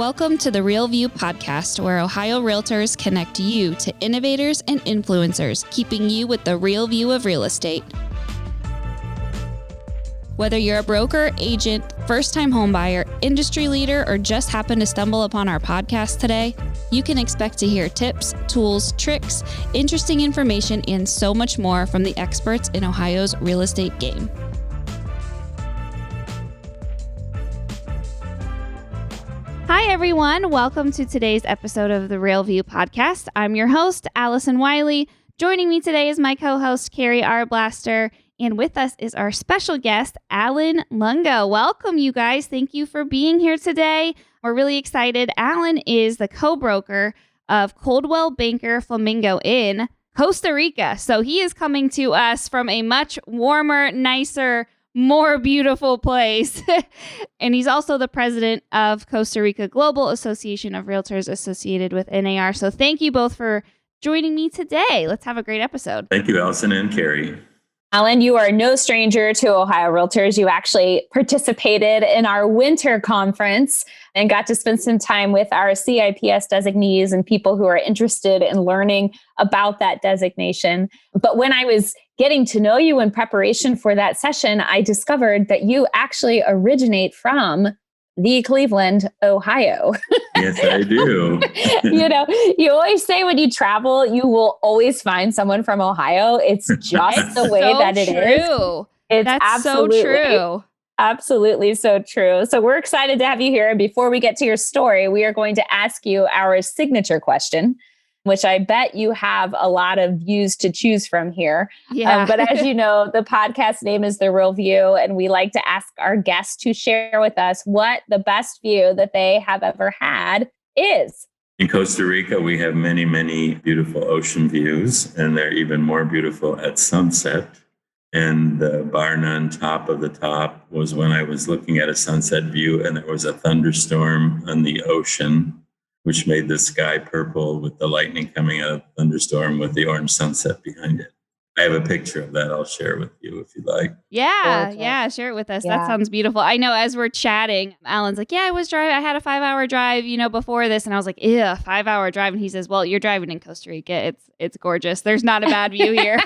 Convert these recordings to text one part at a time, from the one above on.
Welcome to the Real View podcast, where Ohio Realtors connect you to innovators and influencers, keeping you with the real view of real estate. Whether you're a broker, agent, first-time homebuyer, industry leader, or just happen to stumble upon our podcast today, you can expect to hear tips, tools, tricks, interesting information, and so much more from the experts in Ohio's real estate game. Hi, everyone. Welcome to today's episode of the Real View podcast. I'm your host, Allison Wiley. Joining me today is my co-host, Carrie R. Blaster. And with us is our special guest, Alan Lungo. Welcome, you guys. Thank you for being here today. We're really excited. Alan is the co-broker of Coldwell Banker Flamingo in Costa Rica. So he is coming to us from a much warmer, nicer, more beautiful place. And he's also the president of Costa Rica Global Association of Realtors associated with NAR. So thank you both for joining me today. Let's have a great episode. Thank you, Allison and Carrie. Alan, you are no stranger to Ohio Realtors. You actually participated in our winter conference and got to spend some time with our CIPS designees and people who are interested in learning about that designation. But when I was getting to know you in preparation for that session, I discovered that you actually originate from the Cleveland, Ohio. Yes, I do. You always say when you travel, you will always find someone from Ohio. It's just the way that it is. It's That's so true. Absolutely so true. So we're excited to have you here. And before we get to your story, we are going to ask you our signature question, which I bet you have a lot of views to choose from here. Yeah. But as you know, the podcast name is The Real View, and we like to ask our guests to share with us what the best view that they have ever had is. In Costa Rica, we have many, many beautiful ocean views, and they're even more beautiful at sunset. And the barn on top of the top was when I was looking at a sunset view, and there was a thunderstorm on the ocean, which made the sky purple with the lightning coming out of the thunderstorm with the orange sunset behind it. I have a picture of that I'll share with you if you'd like. Yeah, share it with us. Yeah. That sounds beautiful. I know as we're chatting, Alan's like, yeah, I had a 5-hour drive, before this. And I was like, 5-hour drive. And he says, well, you're driving in Costa Rica. It's gorgeous. There's not a bad view here.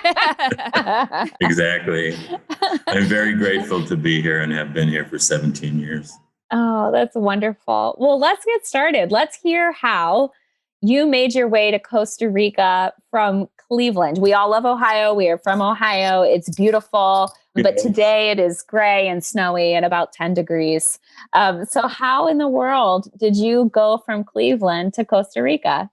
Exactly. I'm very grateful to be here and have been here for 17 years. Oh, that's wonderful. Well, let's get started. Let's hear how you made your way to Costa Rica from Cleveland. We all love Ohio. We are from Ohio. It's beautiful, but today it is gray and snowy and about 10 degrees. So how in the world did you go from Cleveland to Costa Rica?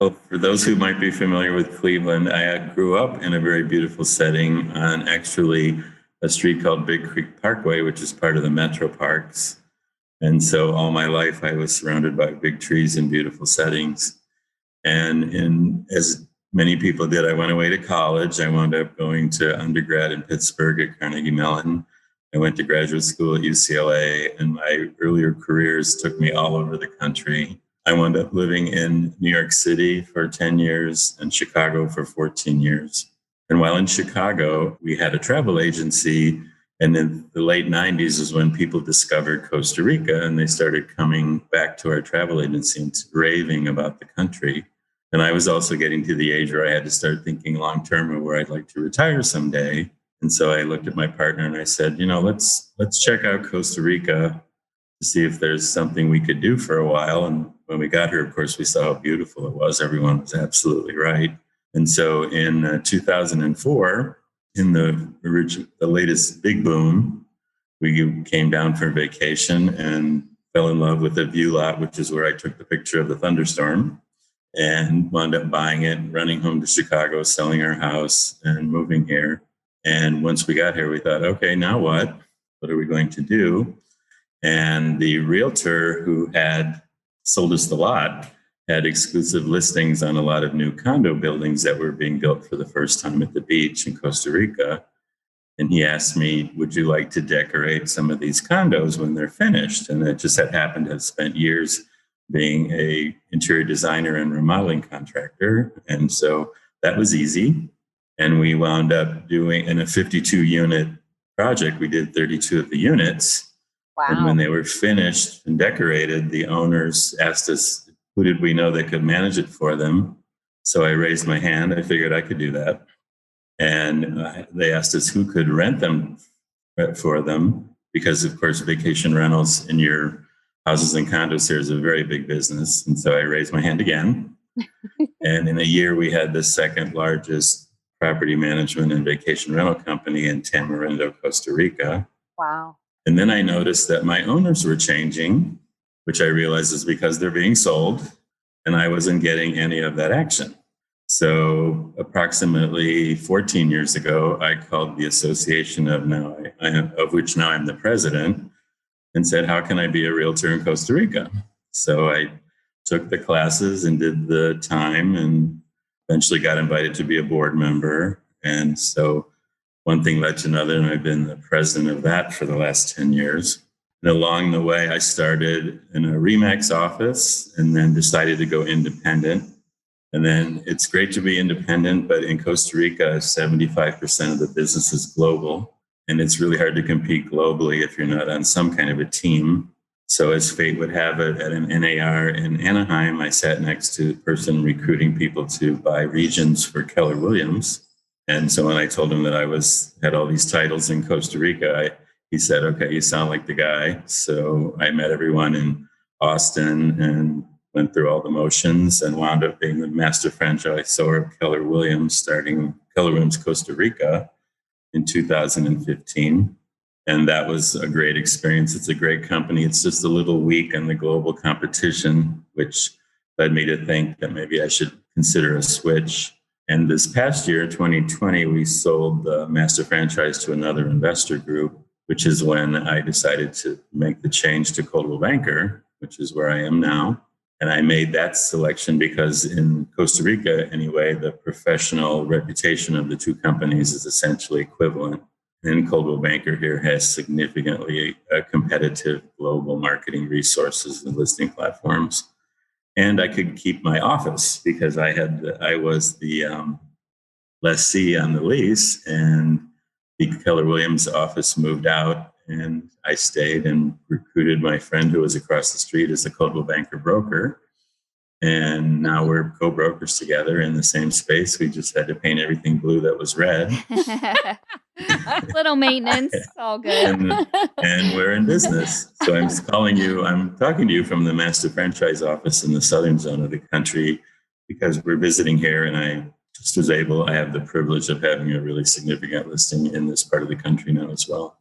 Well, for those who might be familiar with Cleveland, I grew up in a very beautiful setting on actually a street called Big Creek Parkway, which is part of the Metro Parks. And so all my life, I was surrounded by big trees and beautiful settings. And as many people did, I went away to college. I wound up going to undergrad in Pittsburgh at Carnegie Mellon. I went to graduate school at UCLA, and my earlier careers took me all over the country. I wound up living in New York City for 10 years and Chicago for 14 years. And while in Chicago, we had a travel agency. And in the late 90s is when people discovered Costa Rica, and they started coming back to our travel agency and raving about the country. And I was also getting to the age where I had to start thinking long-term of where I'd like to retire someday. And so I looked at my partner and I said, let's check out Costa Rica to see if there's something we could do for a while. And when we got here, of course, we saw how beautiful it was. Everyone was absolutely right. And so in 2004, in the latest big boom, we came down for vacation and fell in love with the view lot, which is where I took the picture of the thunderstorm, and wound up buying it, running home to Chicago, selling our house and moving here. And once we got here, we thought, okay, now what? What are we going to do? And the realtor who had sold us the lot had exclusive listings on a lot of new condo buildings that were being built for the first time at the beach in Costa Rica. And he asked me, would you like to decorate some of these condos when they're finished? And it just had happened to have spent years being a interior designer and remodeling contractor. And so that was easy. And we wound up doing in a 52 unit project. We did 32 of the units. And when Wow. they were finished and decorated, the owners asked us, who did we know that could manage it for them? So I raised my hand. I figured I could do that. And they asked us who could rent them for them, because, of course, vacation rentals in your houses and condos here is a very big business. And so I raised my hand again. And in a year, we had the second largest property management and vacation rental company in Tamarindo, Costa Rica. Wow. And then I noticed that my owners were changing, which I realized is because they're being sold, and I wasn't getting any of that action. So approximately 14 years ago, I called the association of which now I'm the president, and said, how can I be a realtor in Costa Rica? So I took the classes and did the time, and eventually got invited to be a board member. And so one thing led to another, and I've been the president of that for the last 10 years. And along the way, I started in a REMAX office and then decided to go independent. And then it's great to be independent, but in Costa Rica, 75% of the business is global. And it's really hard to compete globally if you're not on some kind of a team. So as fate would have it, at an NAR in Anaheim, I sat next to the person recruiting people to buy regions for Keller Williams. And so when I told him that I had all these titles in Costa Rica, he said, okay, you sound like the guy. So I met everyone in Austin and went through all the motions and wound up being the master franchisor of Keller Williams, starting Keller Williams Costa Rica in 2015. And that was a great experience. It's a great company. It's just a little weak in the global competition, which led me to think that maybe I should consider a switch. And this past year, 2020, we sold the master franchise to another investor group, which is when I decided to make the change to Coldwell Banker, which is where I am now. And I made that selection because in Costa Rica, anyway, the professional reputation of the two companies is essentially equivalent. And Coldwell Banker here has significantly competitive global marketing resources and listing platforms. And I could keep my office because I was the lessee on the lease, and the Keller Williams office moved out, and I stayed and recruited my friend who was across the street as a Coldwell Banker broker. And now we're co-brokers together in the same space. We just had to paint everything blue that was red. Little maintenance, all good. And we're in business. So I'm talking to you from the master franchise office in the southern zone of the country because we're visiting here, and I have the privilege of having a really significant listing in this part of the country now as well.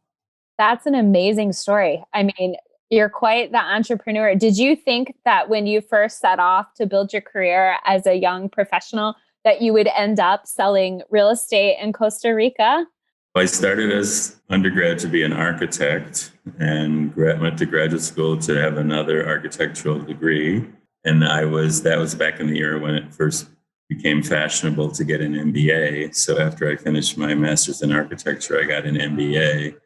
That's an amazing story. I mean, you're quite the entrepreneur. Did you think that when you first set off to build your career as a young professional that you would end up selling real estate in Costa Rica? I started as undergrad to be an architect and went to graduate school to have another architectural degree. And that was back in the era when it first became fashionable to get an MBA. So after I finished my master's in architecture, I got an MBA,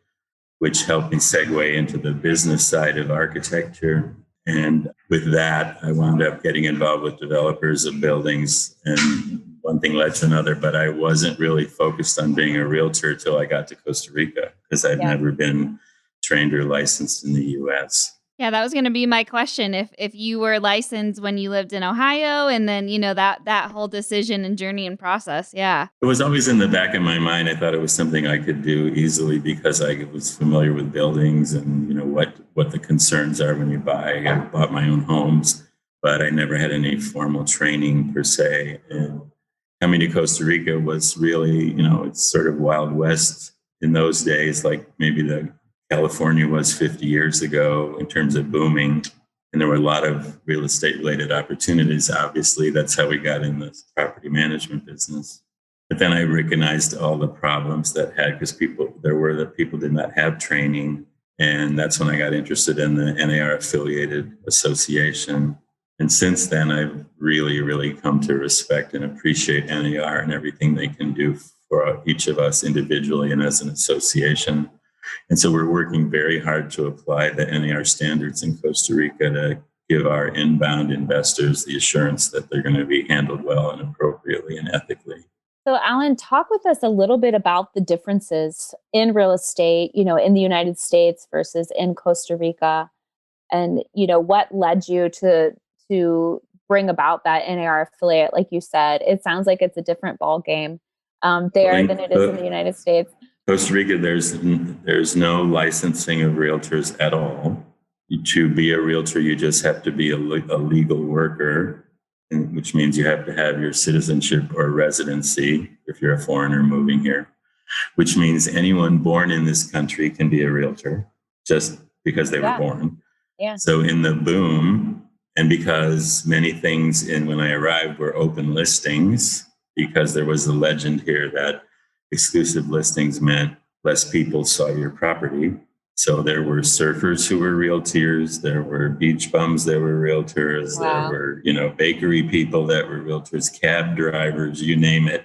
which helped me segue into the business side of architecture. And with that, I wound up getting involved with developers of buildings, and one thing led to another, but I wasn't really focused on being a realtor till I got to Costa Rica because I'd never been trained or licensed in the US. Yeah, that was going to be my question. If you were licensed when you lived in Ohio, and then, that whole decision and journey and process. Yeah. It was always in the back of my mind. I thought it was something I could do easily because I was familiar with buildings and, what the concerns are when you buy. I bought my own homes, but I never had any formal training per se. And coming to Costa Rica was really, it's sort of Wild West in those days, like maybe California was 50 years ago in terms of booming. And there were a lot of real estate related opportunities. Obviously, that's how we got in the property management business. But then I recognized all the problems that because people did not have training. And that's when I got interested in the NAR affiliated association. And since then, I've really, really come to respect and appreciate NAR and everything they can do for each of us individually and as an association. And so we're working very hard to apply the NAR standards in Costa Rica to give our inbound investors the assurance that they're going to be handled well and appropriately and ethically. So, Alan, talk with us a little bit about the differences in real estate, in the United States versus in Costa Rica, and what led you to bring about that NAR affiliate. Like you said, it sounds like it's a different ball game there than it is in the United States. Costa Rica, there's no licensing of realtors at all. To be a realtor, you just have to be a legal worker, which means you have to have your citizenship or residency if you're a foreigner moving here, which means anyone born in this country can be a realtor just because they were born. Yeah. So in the boom, and because many things when I arrived were open listings, because there was a legend here that exclusive listings meant less people saw your property. So there were surfers who were realtors, there were beach bums that were realtors, Wow. there were, bakery people that were realtors, cab drivers, you name it.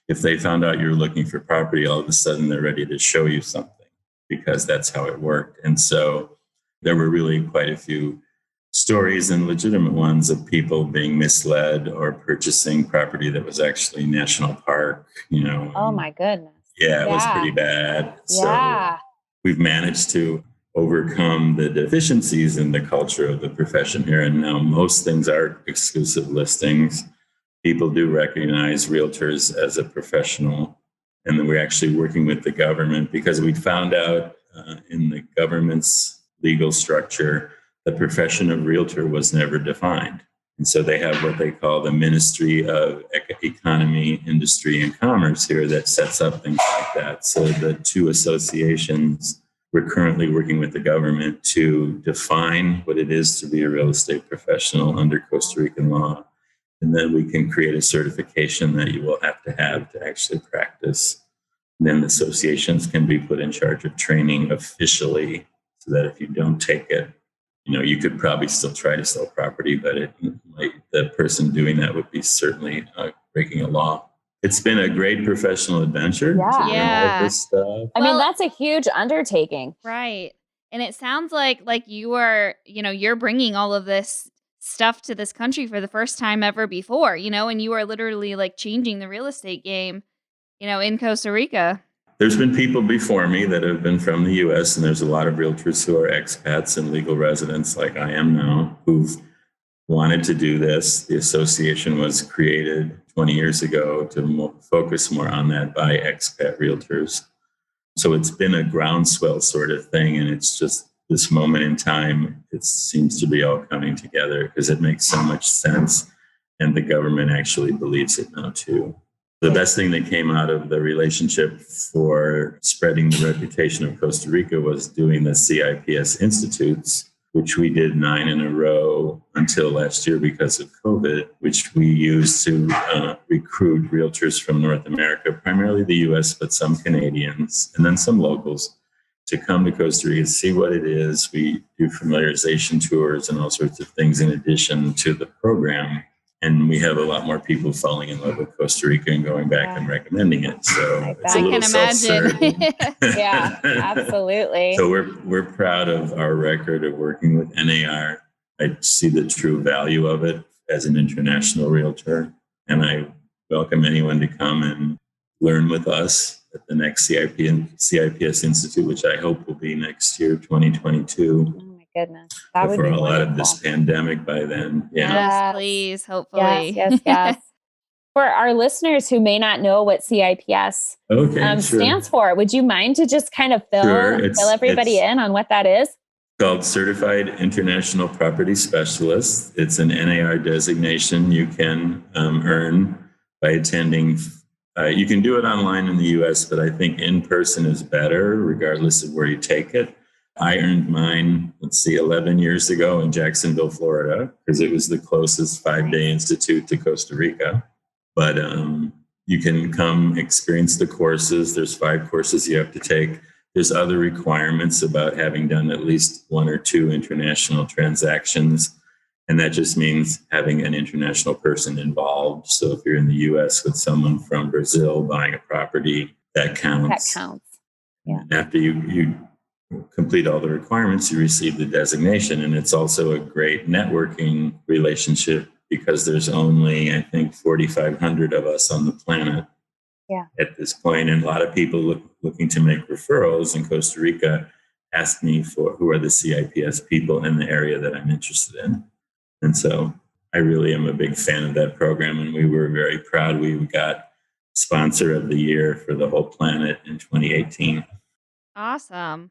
If they found out you're looking for property, all of a sudden they're ready to show you something because that's how it worked. And so there were really quite a few stories and legitimate ones of people being misled or purchasing property that was actually national park, Oh my goodness. Yeah, it was pretty bad. Yeah. So we've managed to overcome the deficiencies in the culture of the profession here. And now most things are exclusive listings. People do recognize realtors as a professional. And then we're actually working with the government because we found out in the government's legal structure, the profession of realtor was never defined. And so they have what they call the Ministry of Economy, Industry, and Commerce here that sets up things like that. So the two associations, we're currently working with the government to define what it is to be a real estate professional under Costa Rican law. And then we can create a certification that you will have to actually practice. And then the associations can be put in charge of training officially so that if you don't take it, you could probably still try to sell property, but the person doing that would be certainly breaking a law. It's been a great professional adventure. Yeah. All of this stuff. I mean, that's a huge undertaking. Right. And it sounds like you are, you're bringing all of this stuff to this country for the first time ever before, and you are literally changing the real estate game, in Costa Rica. There's been people before me that have been from the U.S., and there's a lot of realtors who are expats and legal residents like I am now who've wanted to do this. The association was created 20 years ago to focus more on that by expat realtors. So it's been a groundswell sort of thing, and it's just this moment in time, it seems to be all coming together because it makes so much sense, and the government actually believes it now too. The best thing that came out of the relationship for spreading the reputation of Costa Rica was doing the CIPS Institutes, which we did 9 in a row until last year because of COVID, which we used to recruit realtors from North America, primarily the US, but some Canadians, and then some locals, to come to Costa Rica, see what it is. We do familiarization tours and all sorts of things in addition to the program. And we have a lot more people falling in love with Costa Rica and going back and recommending it. So it's a little self-serving. Yeah, absolutely. So we're proud of our record of working with NAR. I see the true value of it as an international realtor. And I welcome anyone to come and learn with us at the next CIPS Institute, which I hope will be next year, 2022. Goodness, that would be a lot wonderful. of this pandemic by then. Yes, please, hopefully. Yes. For our listeners who may not know what CIPS stands for, would you mind to just kind of fill everybody in on what that is? Called Certified International Property Specialist. It's an NAR designation you can earn by attending. You can do it online in the US, but I think in person is better regardless of where you take it. I earned mine, 11 years ago in Jacksonville, Florida, because it was the closest 5-day institute to Costa Rica. But you can come experience the courses. There's 5 courses you have to take. There's other requirements about having done at least 1 or 2 international transactions. And that just means having an international person involved. So if you're in the US with someone from Brazil buying a property, that counts. That counts. Yeah. After you complete all the requirements, you receive the designation. And it's also a great networking relationship because there's only, I think, 4,500 of us on the planet. at this point. And a lot of people looking to make referrals in Costa Rica ask me for who are the CIPS people in the area that I'm interested in. And so I really am a big fan of that program. And we were very proud. We got Sponsor of the Year for the whole planet in 2018. Awesome.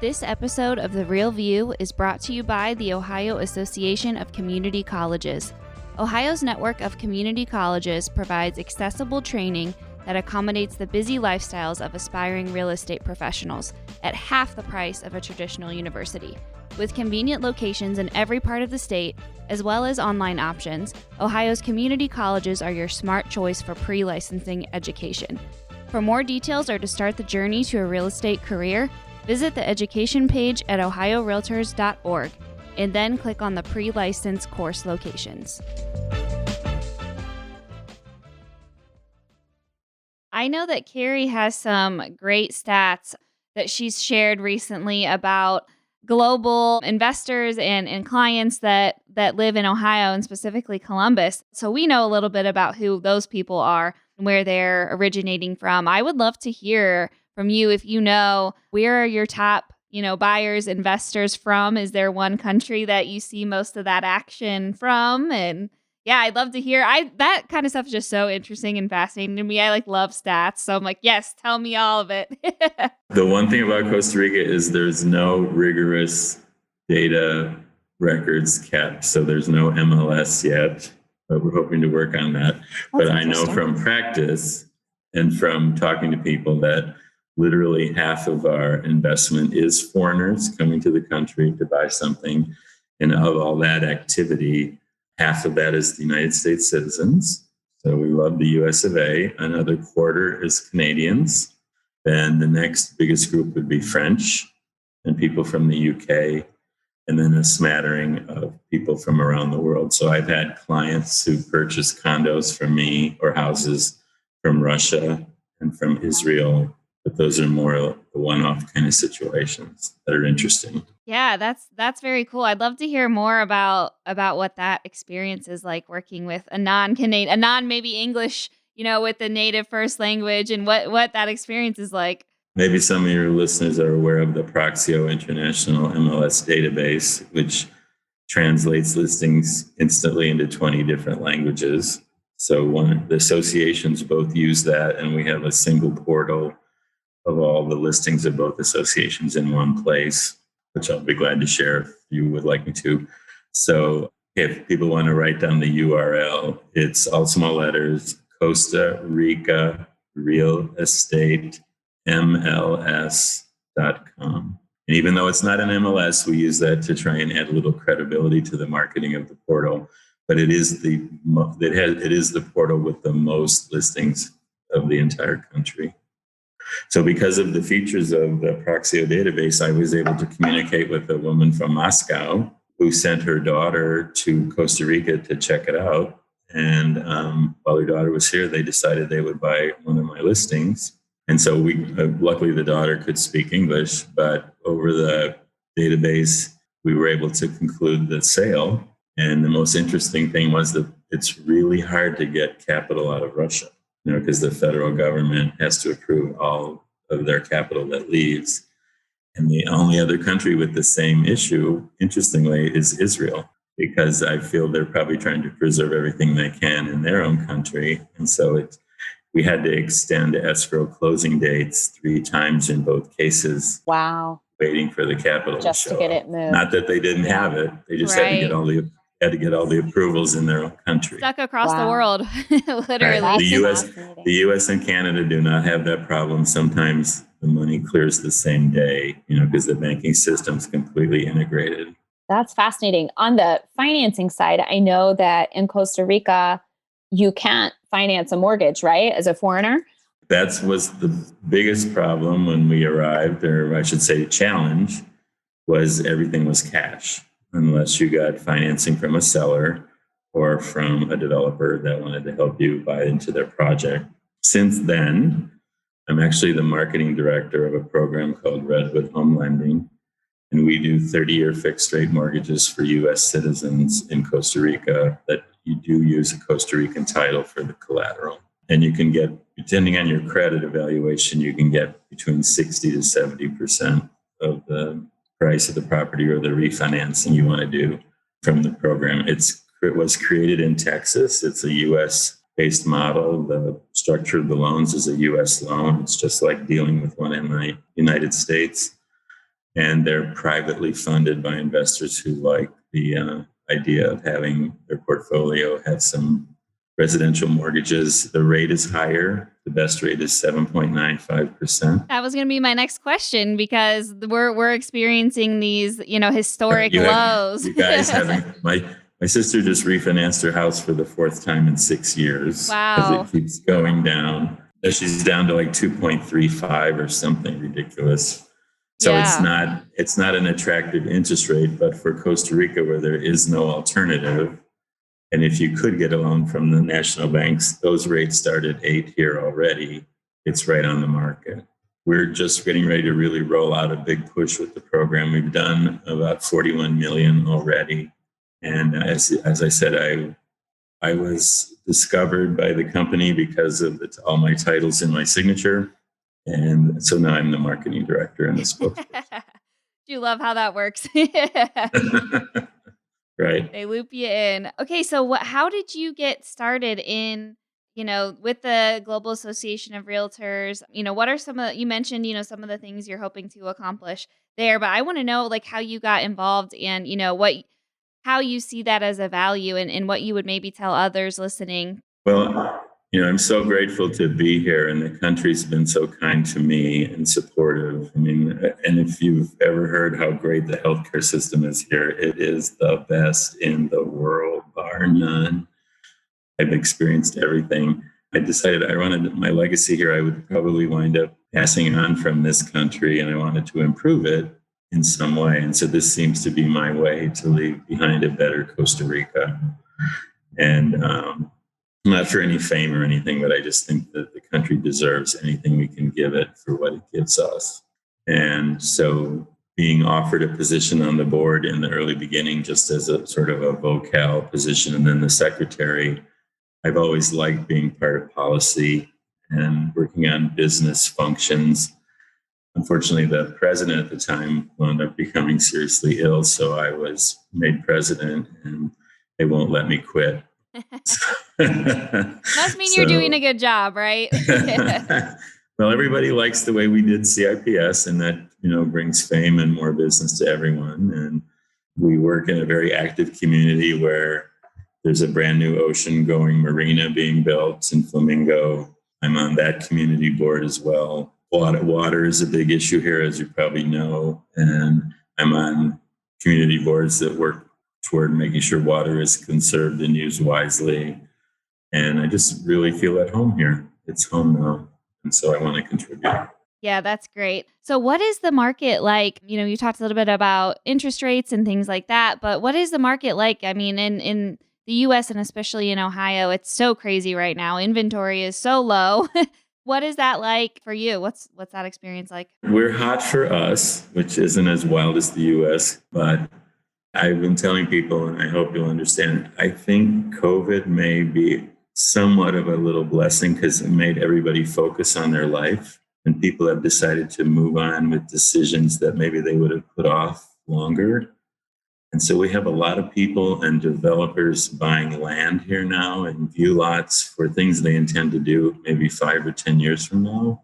This episode of The Real View is brought to you by the Ohio Association of Community Colleges. Ohio's network of community colleges provides accessible training that accommodates the busy lifestyles of aspiring real estate professionals at half the price of a traditional university. With convenient locations in every part of the state, as well as online options, Ohio's community colleges are your smart choice for pre-licensing education. For more details or to start the journey to a real estate career, visit the education page at ohiorealtors.org and then click on the pre-license course locations. I know that Carrie has some great stats that she's shared recently about global investors and clients that live in Ohio and specifically Columbus. So we know a little bit about who those people are and where they're originating from. I would love to hear from you if you know where are your top, buyers, investors from. Is there one country that you see most of that action from? And yeah, I'd love to hear. That kind of stuff is just so interesting and fascinating to me. I love stats. So I'm like, yes, tell me all of it. The one thing about Costa Rica is there's no rigorous data records kept. So there's no MLS yet, but we're hoping to work on that. But I know from practice and from talking to people that literally half of our investment is foreigners coming to the country to buy something. And of all that activity, half of that is the United States citizens. So we love the US of A. Another quarter is Canadians. Then the next biggest group would be French and people from the UK, and then a smattering of people from around the world. So I've had clients who purchased condos from me or houses from Russia and from Israel. But those are more the one-off kind of situations that are interesting. Yeah, that's very cool. I'd love to hear more about what that experience is like working with a non-Canadian, maybe English, with the native first language, and what that experience is like. Maybe some of your listeners are aware of the Proxio International MLS database, which translates listings instantly into 20 different languages. So the associations both use that, and we have a single portal of all the listings of both associations in one place, which I'll be glad to share if you would like me to. So if people want to write down the URL, it's all small letters, Costa Rica Real Estate MLS.com. And even though it's not an MLS, we use that to try and add a little credibility to the marketing of the portal. But it is the portal with the most listings of the entire country. So because of the features of the Proxio database, I was able to communicate with a woman from Moscow who sent her daughter to Costa Rica to check it out. And while her daughter was here, they decided they would buy one of my listings. And so luckily the daughter could speak English, but over the database, we were able to conclude the sale. And the most interesting thing was that it's really hard to get capital out of Russia, because the federal government has to approve all of their capital that leaves. And the only other country with the same issue, interestingly, is Israel, because I feel they're probably trying to preserve everything they can in their own country. And so we had to extend escrow closing dates 3 times in both cases. Wow. Waiting for the capital just to get it moved. Not that they didn't have it. They just had to get all the approvals in their own country. Stuck across the world, literally. Right. The U.S. and Canada do not have that problem. Sometimes the money clears the same day, because the banking system's completely integrated. That's fascinating. On the financing side, I know that in Costa Rica, you can't finance a mortgage, right? As a foreigner? That was the biggest problem when we arrived, or I should say challenge, was everything was cash, unless you got financing from a seller or from a developer that wanted to help you buy into their project. Since then, I'm actually the marketing director of a program called Redwood Home Lending. And we do 30-year fixed rate mortgages for U.S. citizens in Costa Rica that you do use a Costa Rican title for the collateral. And you can get, depending on your credit evaluation, you can get between 60 to 70% of the price of the property or the refinancing you want to do from the program. It was created in Texas. It's a U.S. based model. The structure of the loans is a U.S. loan. It's just like dealing with one in the United States. And they're privately funded by investors who like the idea of having their portfolio have some residential mortgages. The rate is higher. The best rate is 7.95%. That was going to be my next question, because we're experiencing these, historic lows. You guys haven't. My sister just refinanced her house for the fourth time in 6 years. Wow. As it keeps going down. She's down to like 2.35 or something ridiculous. So Yeah. it's not an attractive interest rate, but for Costa Rica, where there is no alternative, and if you could get a loan from the national banks, those rates start at 8 here already. It's right on the market. We're just getting ready to really roll out a big push with the program. We've done about 41 million already. And as I said, I was discovered by the company because of all my titles in my signature. And so now I'm the marketing director and the spokesperson. Do you love how that works? Right. They loop you in. Okay, so how did you get started in, with the Global Association of Realtors? What are you mentioned, some of the things you're hoping to accomplish there, but I want to know like how you got involved and, how you see that as a value and what you would maybe tell others listening. Well, I'm so grateful to be here, and the country's been so kind to me and supportive. I mean, and if you've ever heard how great the healthcare system is here, it is the best in the world, bar none. I've experienced everything. I decided I wanted my legacy here. I would probably wind up passing on from this country, and I wanted to improve it in some way. And so this seems to be my way to leave behind a better Costa Rica. And not for any fame or anything, but I just think that the country deserves anything we can give it for what it gives us. And so being offered a position on the board in the early beginning, just as a sort of a vocal position, and then the secretary, I've always liked being part of policy and working on business functions. Unfortunately, the president at the time wound up becoming seriously ill, so I was made president, and they won't let me quit. Must mean you're doing a good job, right? Well, everybody likes the way we did CIPS, and that brings fame and more business to everyone. And we work in a very active community where there's a brand new ocean-going marina being built in Flamingo. I'm on that community board as well. Water is a big issue here, as you probably know, and I'm on community boards that work toward making sure water is conserved and used wisely. And I just really feel at home here. It's home now. And so I want to contribute. Yeah, that's great. So what is the market like? You talked a little bit about interest rates and things like that, but what is the market like? I mean, in the US and especially in Ohio, it's so crazy right now. Inventory is so low. What is that like for you? What's that experience like? We're hot for us, which isn't as wild as the US, but I've been telling people, and I hope you'll understand, I think COVID may be somewhat of a little blessing because it made everybody focus on their life, and people have decided to move on with decisions that maybe they would have put off longer. And so we have a lot of people and developers buying land here now and view lots for things they intend to do maybe 5 or 10 years from now.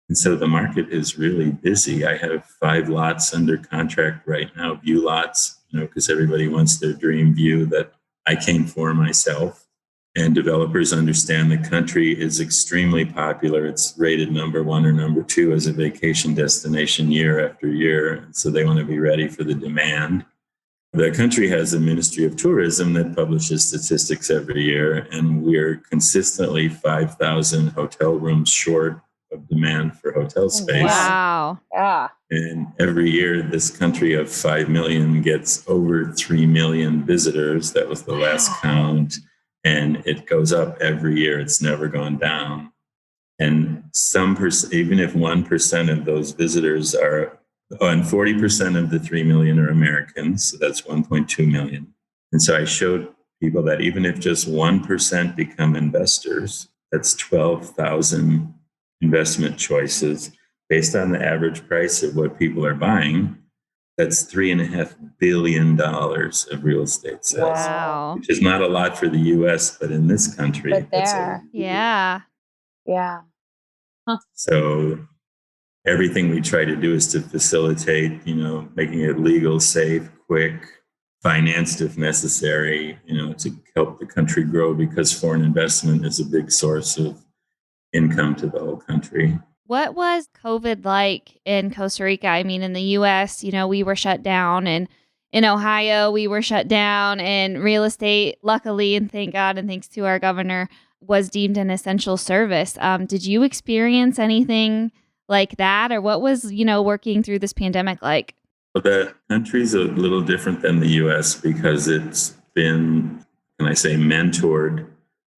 And so the market is really busy. I have 5 lots under contract right now, view lots, because everybody wants their dream view that I came for myself. And developers understand the country is extremely popular. It's rated number 1 or number 2 as a vacation destination year after year. And so they want to be ready for the demand. The country has a Ministry of Tourism that publishes statistics every year, and we're consistently 5,000 hotel rooms short of demand for hotel space. Wow. Yeah. And every year, this country of 5 million gets over 3 million visitors. That was the last count. And it goes up every year. It's never gone down. And even if 1% of those visitors are Oh, and 40% of the 3 million are Americans. So that's 1.2 million. And so I showed people that even if just 1% become investors, that's 12,000 investment choices based on the average price of what people are buying. That's $3.5 billion of real estate sales, Wow. which is not a lot for the US, but in this country, But that's there. Yeah. Yeah. So everything we try to do is to facilitate, making it legal, safe, quick, financed if necessary, to help the country grow, because foreign investment is a big source of income to the whole country. What was COVID like in Costa Rica? I mean, in the US, we were shut down, and in Ohio, we were shut down, and real estate, luckily, and thank God, and thanks to our governor, was deemed an essential service. Did you experience anything like that? Or what was, working through this pandemic like? Well, the country's a little different than the US because it's been, can I say, mentored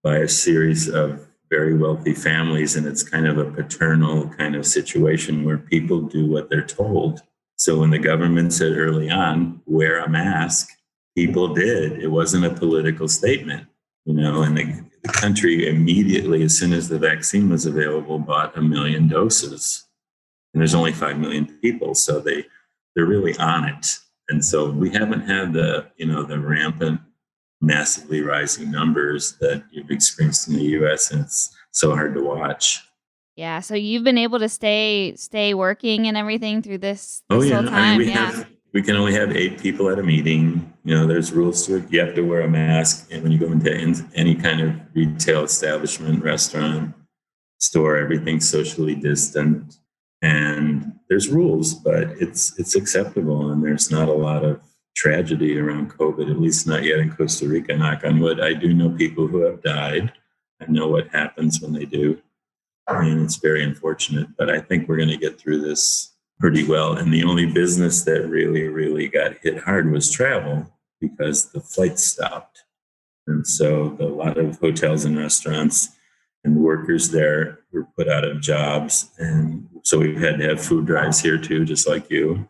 by a series of very wealthy families. And it's kind of a paternal kind of situation where people do what they're told. So when the government said early on, wear a mask, people did. It wasn't a political statement, and the country immediately, as soon as the vaccine was available, bought 1 million doses. And there's only 5 million people. So they're really on it. And so we haven't had the rampant, massively rising numbers that you've experienced in the US, and it's so hard to watch. Yeah, so you've been able to stay working and everything through this Oh whole yeah, time. we can only have 8 people at a meeting. There's rules to it. You have to wear a mask, and when you go into any kind of retail establishment, restaurant, store, everything's socially distant. And there's rules, but it's acceptable, and there's not a lot of tragedy around COVID, at least not yet in Costa Rica, knock on wood. I do know people who have died. I know what happens when they do. I mean, it's very unfortunate, but I think we're going to get through this pretty well. And the only business that really, really got hit hard was travel, because the flights stopped. And so a lot of hotels and restaurants and workers there were put out of jobs. And so we've had to have food drives here too, just like you,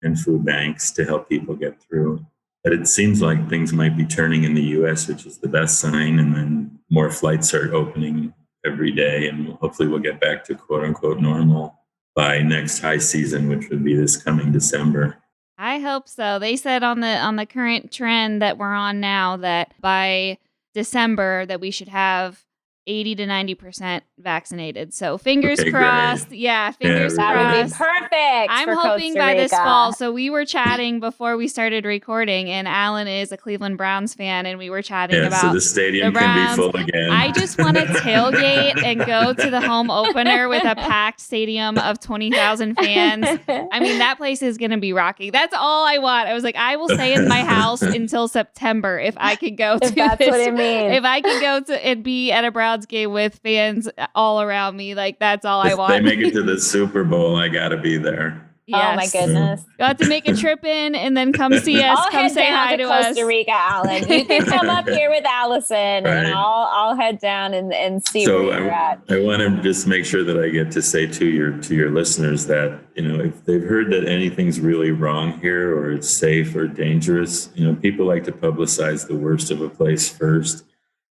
and food banks to help people get through. But it seems like things might be turning in the US, which is the best sign. And then more flights are opening every day. And hopefully we'll get back to quote unquote normal by next high season, which would be this coming December. I hope so. They said on the current trend that we're on now that by December that we should have 80 to 90% vaccinated. So fingers crossed. Great. Yeah, fingers That crossed. would be perfect. I'm for hoping Costa by this Rica. fall. So we were chatting before we started recording, and Alan is a Cleveland Browns fan, and we were chatting about so the stadium can be full again. I just want to tailgate and go to the home opener with a packed stadium of 20,000 fans. I mean, that place is going to be rocking. That's all I want. I was like, I will stay in my house until September if I could go to That's this. what it means. If I could go to and be at a Browns game with fans all around me, like that's all I want. If they make it to the Super Bowl, I got to be there. Yes. Oh my goodness. Got to make a trip in and then come see us. I'll Come head say down hi to to Costa us. Rica, Alan. You can come up here with Allison, Right. and I'll head down and see So where you're at. I want to just make sure that I get to say to your listeners that, if they've heard that anything's really wrong here or it's safe or dangerous, people like to publicize the worst of a place first.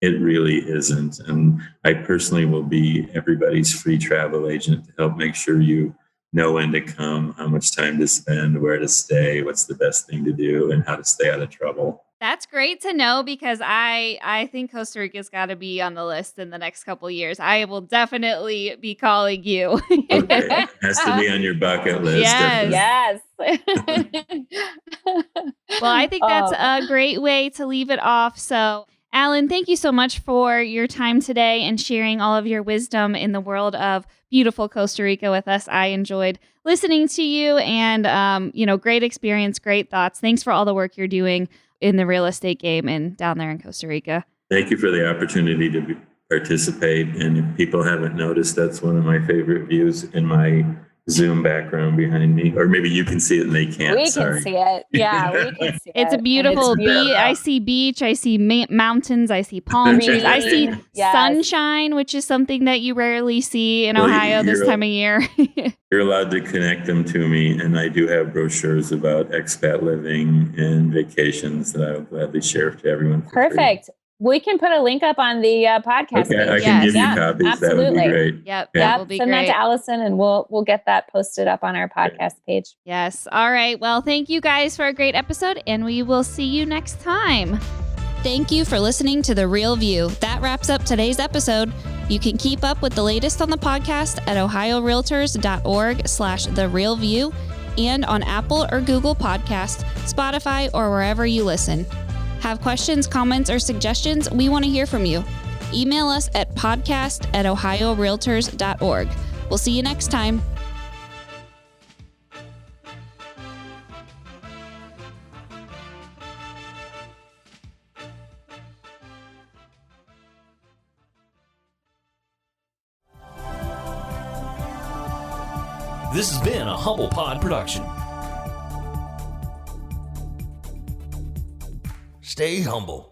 It really isn't. And I personally will be everybody's free travel agent to help make sure you know when to come, how much time to spend, where to stay, what's the best thing to do, and how to stay out of trouble. That's great to know, because I think Costa Rica's got to be on the list in the next couple of years. I will definitely be calling you. Okay. Has to be on your bucket list. Yes. Yes. Well, I think that's a great way to leave it off. So, Alan, thank you so much for your time today and sharing all of your wisdom in the world of beautiful Costa Rica with us. I enjoyed listening to you, and, great experience, great thoughts. Thanks for all the work you're doing in the real estate game and down there in Costa Rica. Thank you for the opportunity to participate. And if people haven't noticed, that's one of my favorite views in my Zoom background behind me, or maybe you can see it and they can't. We Sorry. can see it. Yeah, we can see it. It's a beautiful beach. I see beach. I see mountains. I see palm trees. I see sunshine, which is something that you rarely see in Ohio this time of year. You're allowed to connect them to me, and I do have brochures about expat living and vacations that I will gladly share to everyone. Perfect. We can put a link up on the podcast. Okay, I can give you copies. Absolutely. That would be great. Yep, okay. that will be Send great. that to Allison, and we'll get that posted up on our podcast page. Yes. All right. Well, thank you guys for a great episode, and we will see you next time. Thank you for listening to The Real View. That wraps up today's episode. You can keep up with the latest on the podcast at ohiorealtors.org/therealview and on Apple or Google Podcasts, Spotify, or wherever you listen. Have questions, comments, or suggestions? We want to hear from you. Email us at podcast@ohiorealtors.org. We'll see you next time. This has been a Humble Pod production. Stay humble.